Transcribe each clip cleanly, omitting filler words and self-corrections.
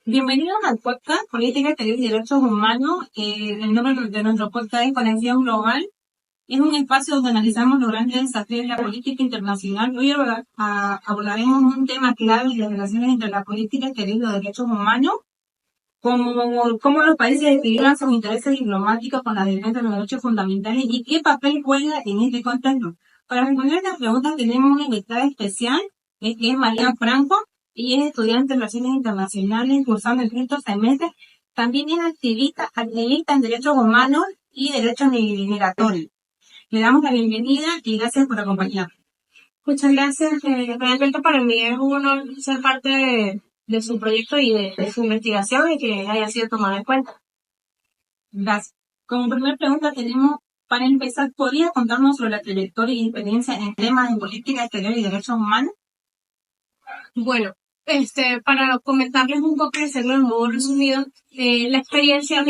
Bienvenidos al podcast Política Exterior y Derechos Humanos. El nombre de nuestro podcast es Conexión Global. Es un espacio donde analizamos los grandes desafíos de la política internacional. Hoy abordaremos un tema clave de las relaciones entre la política exterior y los derechos humanos, como cómo los países equilibran sus intereses diplomáticos con la defensa de los derechos fundamentales y qué papel juega en este contexto. Para responder estas preguntas tenemos una invitada especial, que es María Franco. Ella es estudiante de Relaciones Internacionales, cursando el quinto semestre. También es activista en derechos humanos y derechos migratorios. Le damos la bienvenida y gracias por acompañarnos. Muchas gracias. Realmente para mí es un honor ser parte de su proyecto y de su investigación y que haya sido tomada en cuenta. Gracias. Como primera pregunta para empezar, ¿podría contarnos sobre la trayectoria y experiencia en temas de política exterior y derechos humanos? Bueno, para comentarles un poco y hacerlo en modo resumido, mi experiencia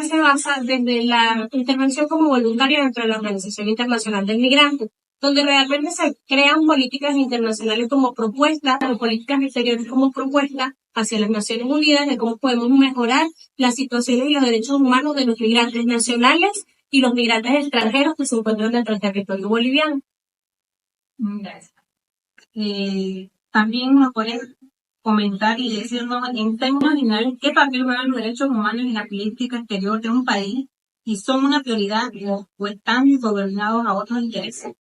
se basa desde la intervención como voluntaria dentro de la Organización Internacional del Migrante, donde realmente se crean políticas internacionales como propuestas o políticas exteriores como propuestas hacia las Naciones Unidas de cómo podemos mejorar las situaciones y los derechos humanos de los migrantes nacionales y los migrantes extranjeros que se encuentran dentro del territorio boliviano. Gracias. También nos pueden comentar y decirnos en términos generales qué papel juegan los derechos humanos en la política exterior de un país y son una prioridad o están gobernados a otros intereses.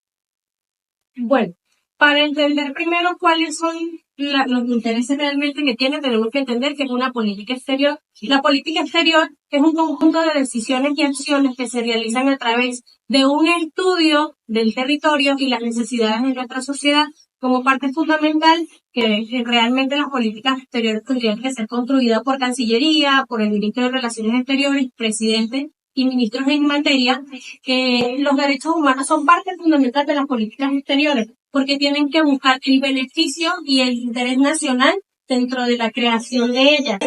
Bueno, para entender primero cuáles son los intereses realmente que tiene, tenemos que entender que es una política exterior. La política exterior es un conjunto de decisiones y acciones que se realizan a través de un estudio del territorio y las necesidades de nuestra sociedad como parte fundamental que realmente las políticas exteriores tendrían que ser construidas por Cancillería, por el Ministro de Relaciones Exteriores, presidente y ministros en materia, que los derechos humanos son parte fundamental de las políticas exteriores, porque tienen que buscar el beneficio y el interés nacional dentro de la creación de ellas.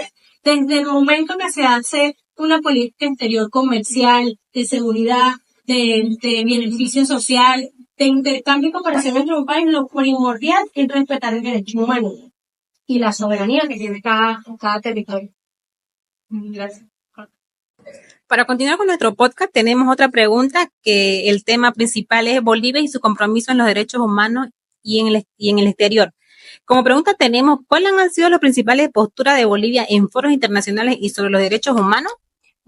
Desde el momento que se hace una política exterior comercial, de seguridad, de beneficio social, de intercambio y cooperación entre un país, lo primordial es respetar el derecho humano y la soberanía que tiene cada territorio. Gracias. Para continuar con nuestro podcast, tenemos otra pregunta que el tema principal es Bolivia y su compromiso en los derechos humanos y en el exterior. Como pregunta tenemos, ¿cuáles han sido las principales posturas de Bolivia en foros internacionales y sobre los derechos humanos?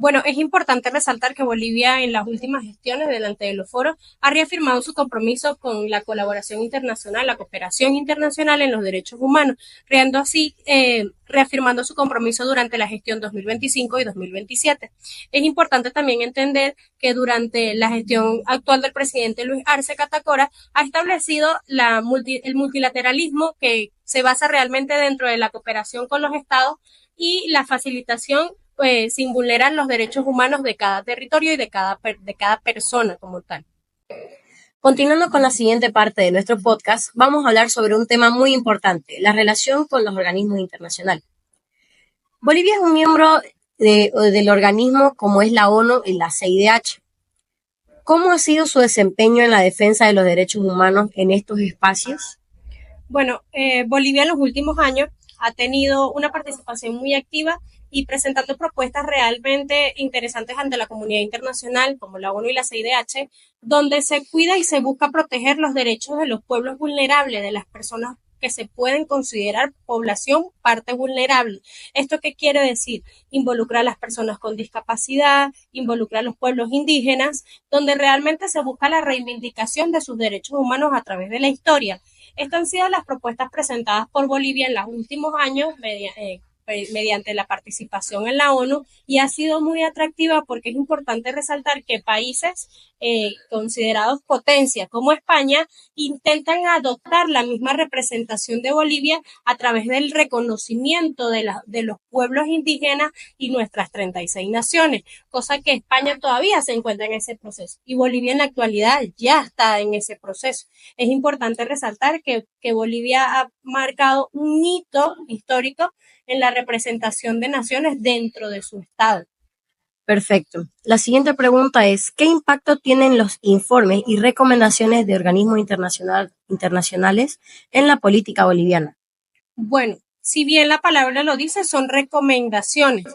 Bueno, es importante resaltar que Bolivia en las últimas gestiones delante de los foros ha reafirmado su compromiso con la colaboración internacional, la cooperación internacional en los derechos humanos, reafirmando su compromiso durante la gestión 2025 y 2027. Es importante también entender que durante la gestión actual del presidente Luis Arce Catacora ha establecido el multilateralismo que se basa realmente dentro de la cooperación con los estados y la facilitación sin vulnerar los derechos humanos de cada territorio y de cada persona como tal. Continuando con la siguiente parte de nuestro podcast, vamos a hablar sobre un tema muy importante, la relación con los organismos internacionales. Bolivia es un miembro del organismo como es la ONU y la CIDH. ¿Cómo ha sido su desempeño en la defensa de los derechos humanos en estos espacios? Bueno, Bolivia en los últimos años ha tenido una participación muy activa y presentando propuestas realmente interesantes ante la comunidad internacional, como la ONU y la CIDH, donde se cuida y se busca proteger los derechos de los pueblos vulnerables, de las personas que se pueden considerar población parte vulnerable. ¿Esto qué quiere decir? Involucrar a las personas con discapacidad, involucrar a los pueblos indígenas, donde realmente se busca la reivindicación de sus derechos humanos a través de la historia. Estas han sido las propuestas presentadas por Bolivia en los últimos años mediante la participación en la ONU y ha sido muy atractiva porque es importante resaltar que países considerados potencias como España intentan adoptar la misma representación de Bolivia a través del reconocimiento de los pueblos indígenas y nuestras 36 naciones, cosa que España todavía se encuentra en ese proceso y Bolivia en la actualidad ya está en ese proceso. Es importante resaltar que Bolivia ha marcado un hito histórico en la representación de naciones dentro de su estado. Perfecto. La siguiente pregunta es, ¿qué impacto tienen los informes y recomendaciones de organismos internacionales en la política boliviana? Bueno, si bien la palabra lo dice, son recomendaciones.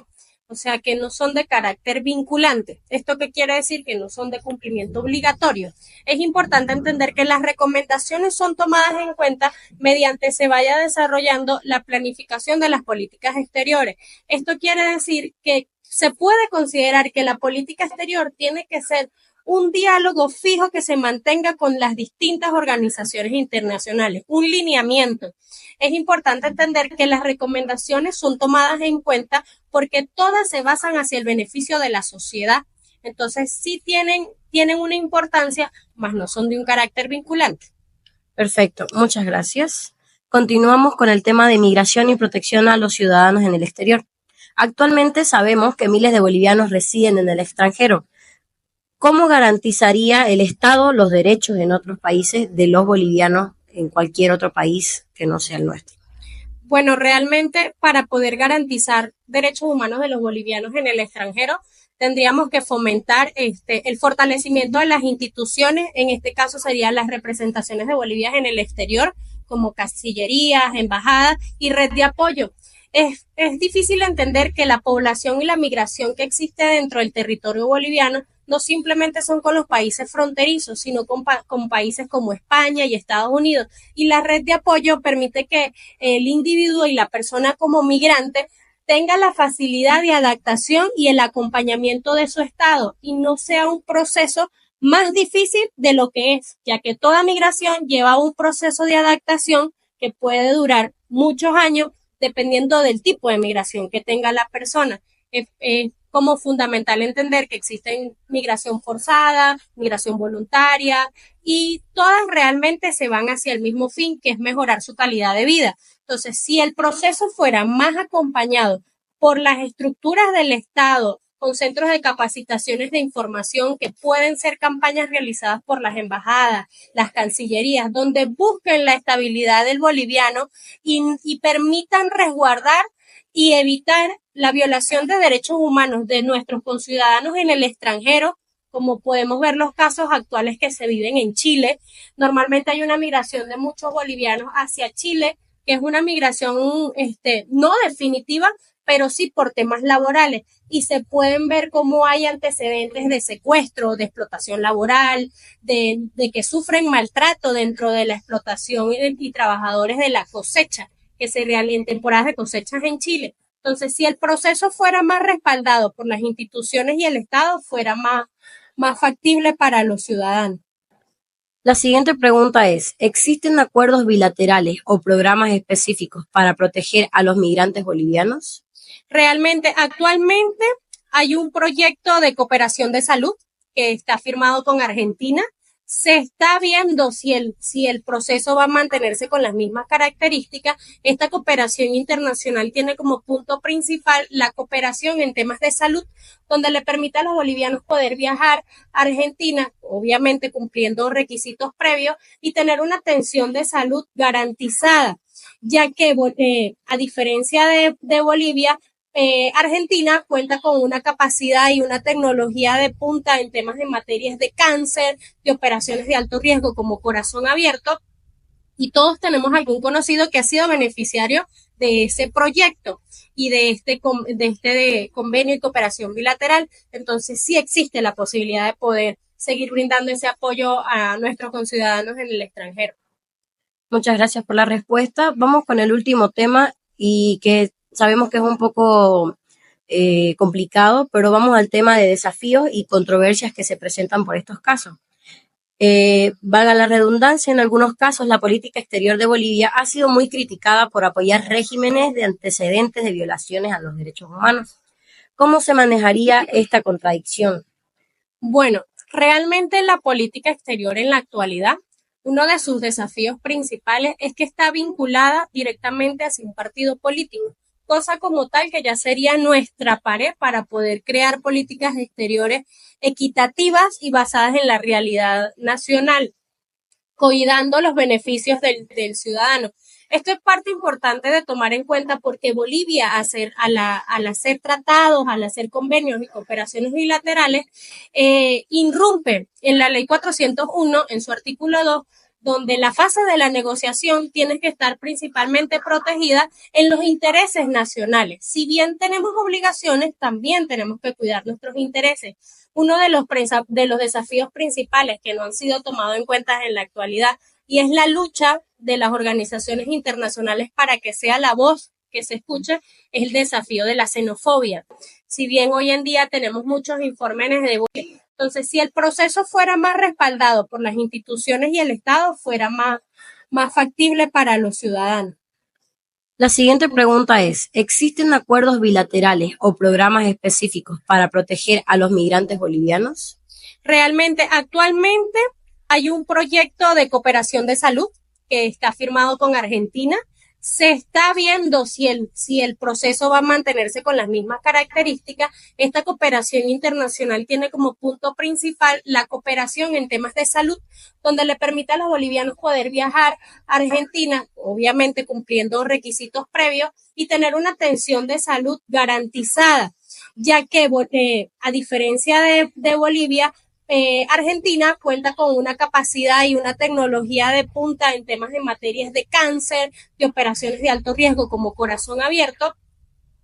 O sea, que no son de carácter vinculante. ¿Esto qué quiere decir? Que no son de cumplimiento obligatorio. Es importante entender que las recomendaciones son tomadas en cuenta mediante se vaya desarrollando la planificación de las políticas exteriores. Esto quiere decir que se puede considerar que la política exterior tiene que ser un diálogo fijo que se mantenga con las distintas organizaciones internacionales, un lineamiento. Es importante entender que las recomendaciones son tomadas en cuenta porque todas se basan hacia el beneficio de la sociedad. Entonces, sí tienen una importancia, mas no son de un carácter vinculante. Perfecto, muchas gracias. Continuamos con el tema de migración y protección a los ciudadanos en el exterior. Actualmente sabemos que miles de bolivianos residen en el extranjero. ¿Cómo garantizaría el Estado los derechos en otros países de los bolivianos en cualquier otro país que no sea el nuestro? Bueno, realmente para poder garantizar derechos humanos de los bolivianos en el extranjero, tendríamos que fomentar el fortalecimiento de las instituciones, en este caso serían las representaciones de Bolivia en el exterior, como cancillerías, embajadas y red de apoyo. Es difícil entender que la población y la migración que existe dentro del territorio boliviano no simplemente son con los países fronterizos, sino con países como España y Estados Unidos. Y la red de apoyo permite que el individuo y la persona como migrante tenga la facilidad de adaptación y el acompañamiento de su estado y no sea un proceso más difícil de lo que es, ya que toda migración lleva un proceso de adaptación que puede durar muchos años dependiendo del tipo de migración que tenga la persona. Es como fundamental entender que existe migración forzada, migración voluntaria y todas realmente se van hacia el mismo fin, que es mejorar su calidad de vida. Entonces, si el proceso fuera más acompañado por las estructuras del Estado, con centros de capacitaciones de información que pueden ser campañas realizadas por las embajadas, las cancillerías, donde busquen la estabilidad del boliviano y permitan resguardar y evitar la violación de derechos humanos de nuestros conciudadanos en el extranjero, como podemos ver los casos actuales que se viven en Chile. Normalmente hay una migración de muchos bolivianos hacia Chile, que es una migración no definitiva, pero sí por temas laborales. Y se pueden ver cómo hay antecedentes de secuestro, de explotación laboral, de que sufren maltrato dentro de la explotación y trabajadores de la cosecha que se realizan en temporadas de cosechas en Chile. Entonces, si el proceso fuera más respaldado por las instituciones y el Estado, fuera más factible para los ciudadanos. La siguiente pregunta es, ¿existen acuerdos bilaterales o programas específicos para proteger a los migrantes bolivianos? Realmente, actualmente hay un proyecto de cooperación de salud que está firmado con Argentina. Se está viendo si el proceso va a mantenerse con las mismas características. Esta cooperación internacional tiene como punto principal la cooperación en temas de salud, donde le permite a los bolivianos poder viajar a Argentina, obviamente cumpliendo requisitos previos, y tener una atención de salud garantizada, ya que a diferencia de Bolivia, Argentina cuenta con una capacidad y una tecnología de punta en temas de materias de cáncer, de operaciones de alto riesgo como corazón abierto, y todos tenemos algún conocido que ha sido beneficiario de ese proyecto y de este convenio y cooperación bilateral. Entonces sí existe la posibilidad de poder seguir brindando ese apoyo a nuestros conciudadanos en el extranjero. Muchas gracias por la respuesta. Vamos con el último tema y que sabemos que es un poco complicado, pero vamos al tema de desafíos y controversias que se presentan por estos casos. Valga la redundancia, en algunos casos la política exterior de Bolivia ha sido muy criticada por apoyar regímenes de antecedentes de violaciones a los derechos humanos. ¿Cómo se manejaría esta contradicción? Bueno, realmente la política exterior en la actualidad, uno de sus desafíos principales es que está vinculada directamente hacia un partido político, cosa como tal que ya sería nuestra pared para poder crear políticas exteriores equitativas y basadas en la realidad nacional, cuidando los beneficios del ciudadano. Esto es parte importante de tomar en cuenta porque Bolivia, al hacer tratados, al hacer convenios y cooperaciones bilaterales, irrumpe en la Ley 401, en su artículo 2, donde la fase de la negociación tiene que estar principalmente protegida en los intereses nacionales. Si bien tenemos obligaciones, también tenemos que cuidar nuestros intereses. Uno de los desafíos principales que no han sido tomados en cuenta en la actualidad y es la lucha de las organizaciones internacionales para que sea la voz que se escuche, es el desafío de la xenofobia. Si bien hoy en día tenemos muchos informes de entonces, si el proceso fuera más respaldado por las instituciones y el Estado, fuera más factible para los ciudadanos. La siguiente pregunta es, ¿existen acuerdos bilaterales o programas específicos para proteger a los migrantes bolivianos? Realmente, actualmente hay un proyecto de cooperación de salud que está firmado con Argentina. Se está viendo si el proceso va a mantenerse con las mismas características. Esta cooperación internacional tiene como punto principal la cooperación en temas de salud, donde le permite a los bolivianos poder viajar a Argentina, obviamente cumpliendo requisitos previos, y tener una atención de salud garantizada, ya que a diferencia de Bolivia, Argentina cuenta con una capacidad y una tecnología de punta en temas de materias de cáncer, de operaciones de alto riesgo como corazón abierto,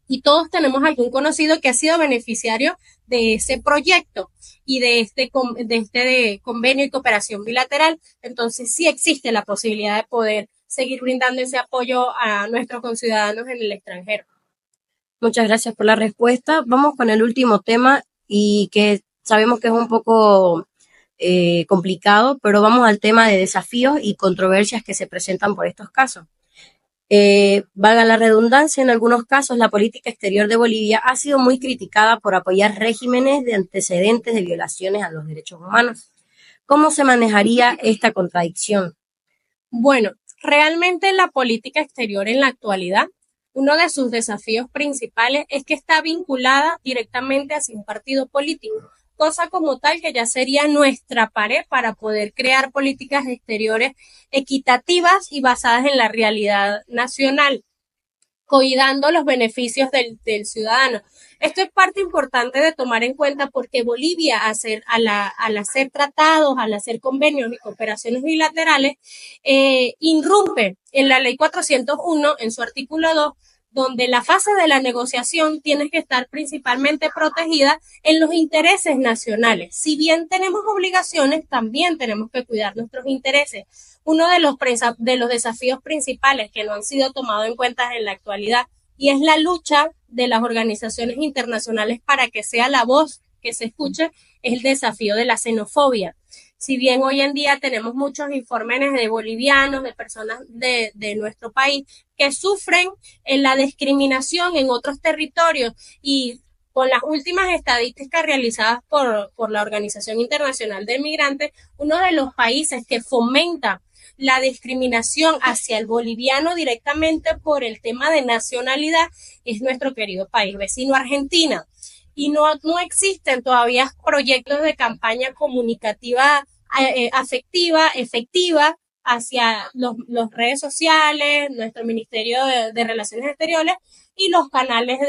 y todos tenemos algún conocido que ha sido beneficiario de ese proyecto y de este convenio y cooperación bilateral. Entonces sí existe la posibilidad de poder seguir brindando ese apoyo a nuestros conciudadanos en el extranjero. Muchas gracias por la respuesta. Vamos con el último tema y que sabemos que es un poco complicado, pero vamos al tema de desafíos y controversias que se presentan por estos casos. Valga la redundancia, en algunos casos la política exterior de Bolivia ha sido muy criticada por apoyar regímenes de antecedentes de violaciones a los derechos humanos. ¿Cómo se manejaría esta contradicción? Bueno, realmente la política exterior en la actualidad, uno de sus desafíos principales es que está vinculada directamente hacia un partido político, cosa como tal que ya sería nuestra pared para poder crear políticas exteriores equitativas y basadas en la realidad nacional, cuidando los beneficios del ciudadano. Esto es parte importante de tomar en cuenta porque Bolivia, al hacer tratados, al hacer convenios y cooperaciones bilaterales, irrumpe en la Ley 401, en su artículo 2, donde la fase de la negociación tiene que estar principalmente protegida en los intereses nacionales. Si bien tenemos obligaciones, también tenemos que cuidar nuestros intereses. Uno de los desafíos principales que no han sido tomados en cuenta en la actualidad y es la lucha de las organizaciones internacionales para que sea la voz que se escuche, es el desafío de la xenofobia. Si bien hoy en día tenemos muchos informes de bolivianos, de personas de nuestro país que sufren la discriminación en otros territorios, y con las últimas estadísticas realizadas por la Organización Internacional de Migrantes, uno de los países que fomenta la discriminación hacia el boliviano directamente por el tema de nacionalidad es nuestro querido país vecino, Argentina. Y no existen todavía proyectos de campaña comunicativa afectiva, efectiva hacia las redes sociales, nuestro Ministerio de Relaciones Exteriores y los canales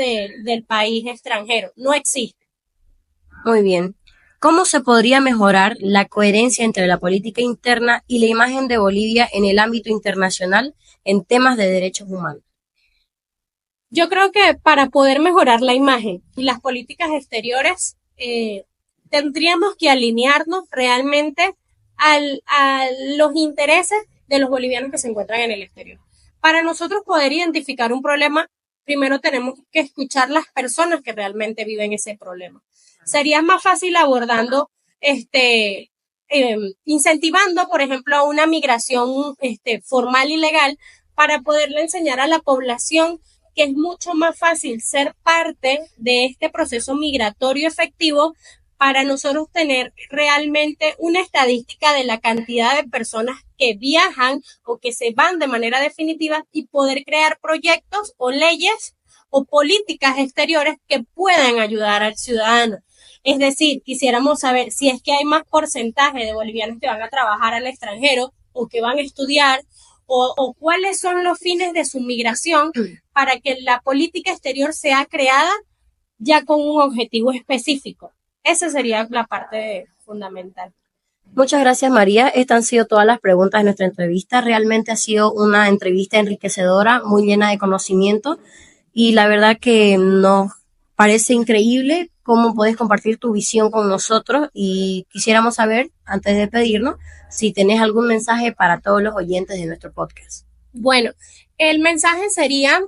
del país extranjero. No existe. Muy bien. ¿Cómo se podría mejorar la coherencia entre la política interna y la imagen de Bolivia en el ámbito internacional en temas de derechos humanos? Yo creo que para poder mejorar la imagen y las políticas exteriores, tendríamos que alinearnos realmente a los intereses de los bolivianos que se encuentran en el exterior. Para nosotros poder identificar un problema, primero tenemos que escuchar las personas que realmente viven ese problema. Sería más fácil abordando, incentivando, por ejemplo, a una migración formal y legal para poderle enseñar a la población que es mucho más fácil ser parte de este proceso migratorio efectivo para nosotros tener realmente una estadística de la cantidad de personas que viajan o que se van de manera definitiva y poder crear proyectos o leyes o políticas exteriores que puedan ayudar al ciudadano. Es decir, quisiéramos saber si es que hay más porcentaje de bolivianos que van a trabajar al extranjero o que van a estudiar, o cuáles son los fines de su migración para que la política exterior sea creada ya con un objetivo específico. Esa sería la parte fundamental. Muchas gracias, María. Estas han sido todas las preguntas de nuestra entrevista. Realmente ha sido una entrevista enriquecedora, muy llena de conocimiento y la verdad que nos parece increíble cómo puedes compartir tu visión con nosotros y quisiéramos saber, antes de despedirnos, si tenés algún mensaje para todos los oyentes de nuestro podcast. Bueno, el mensaje sería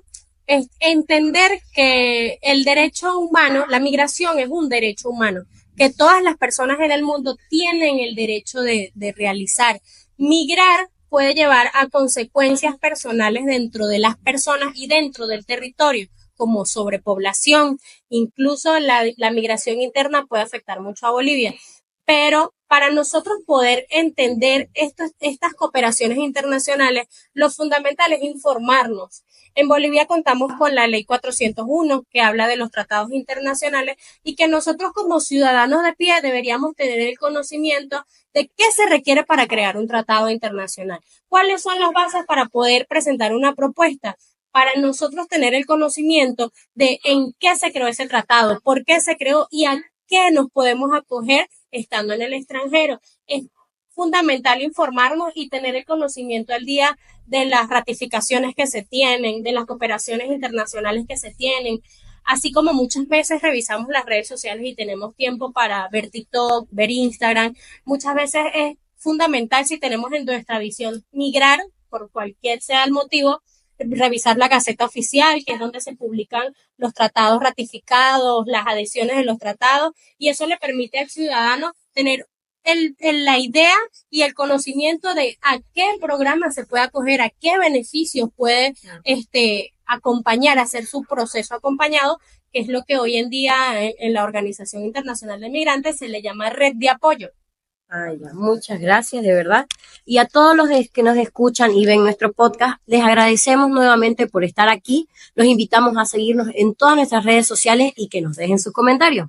entender que el derecho humano, la migración es un derecho humano, que todas las personas en el mundo tienen el derecho de realizar. Migrar puede llevar a consecuencias personales dentro de las personas y dentro del territorio, como sobrepoblación. Incluso la migración interna puede afectar mucho a Bolivia. Pero para nosotros poder entender estas cooperaciones internacionales, lo fundamental es informarnos. En Bolivia contamos con la Ley 401, que habla de los tratados internacionales y que nosotros como ciudadanos de pie deberíamos tener el conocimiento de qué se requiere para crear un tratado internacional, cuáles son las bases para poder presentar una propuesta, para nosotros tener el conocimiento de en qué se creó ese tratado, por qué se creó y a qué nos podemos acoger estando en el extranjero. Es fundamental informarnos y tener el conocimiento al día de las ratificaciones que se tienen, de las cooperaciones internacionales que se tienen, así como muchas veces revisamos las redes sociales y tenemos tiempo para ver TikTok, ver Instagram. Muchas veces es fundamental, si tenemos en nuestra visión migrar, por cualquier sea el motivo, revisar la Gaceta Oficial, que es donde se publican los tratados ratificados, las adhesiones de los tratados, y eso le permite al ciudadano tener la idea y el conocimiento de a qué programa se puede acoger, a qué beneficios puede acompañar, hacer su proceso acompañado, que es lo que hoy en día en la Organización Internacional de Migrantes se le llama red de apoyo. Ay, muchas gracias, de verdad. Y a todos los que nos escuchan y ven nuestro podcast, les agradecemos nuevamente por estar aquí. Los invitamos a seguirnos en todas nuestras redes sociales y que nos dejen sus comentarios.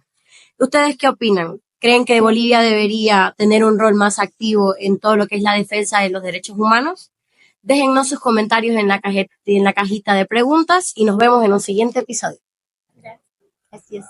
¿Ustedes qué opinan? ¿Creen que Bolivia debería tener un rol más activo en todo lo que es la defensa de los derechos humanos? Déjennos sus comentarios en la cajita de preguntas y nos vemos en un siguiente episodio. Gracias. Así es.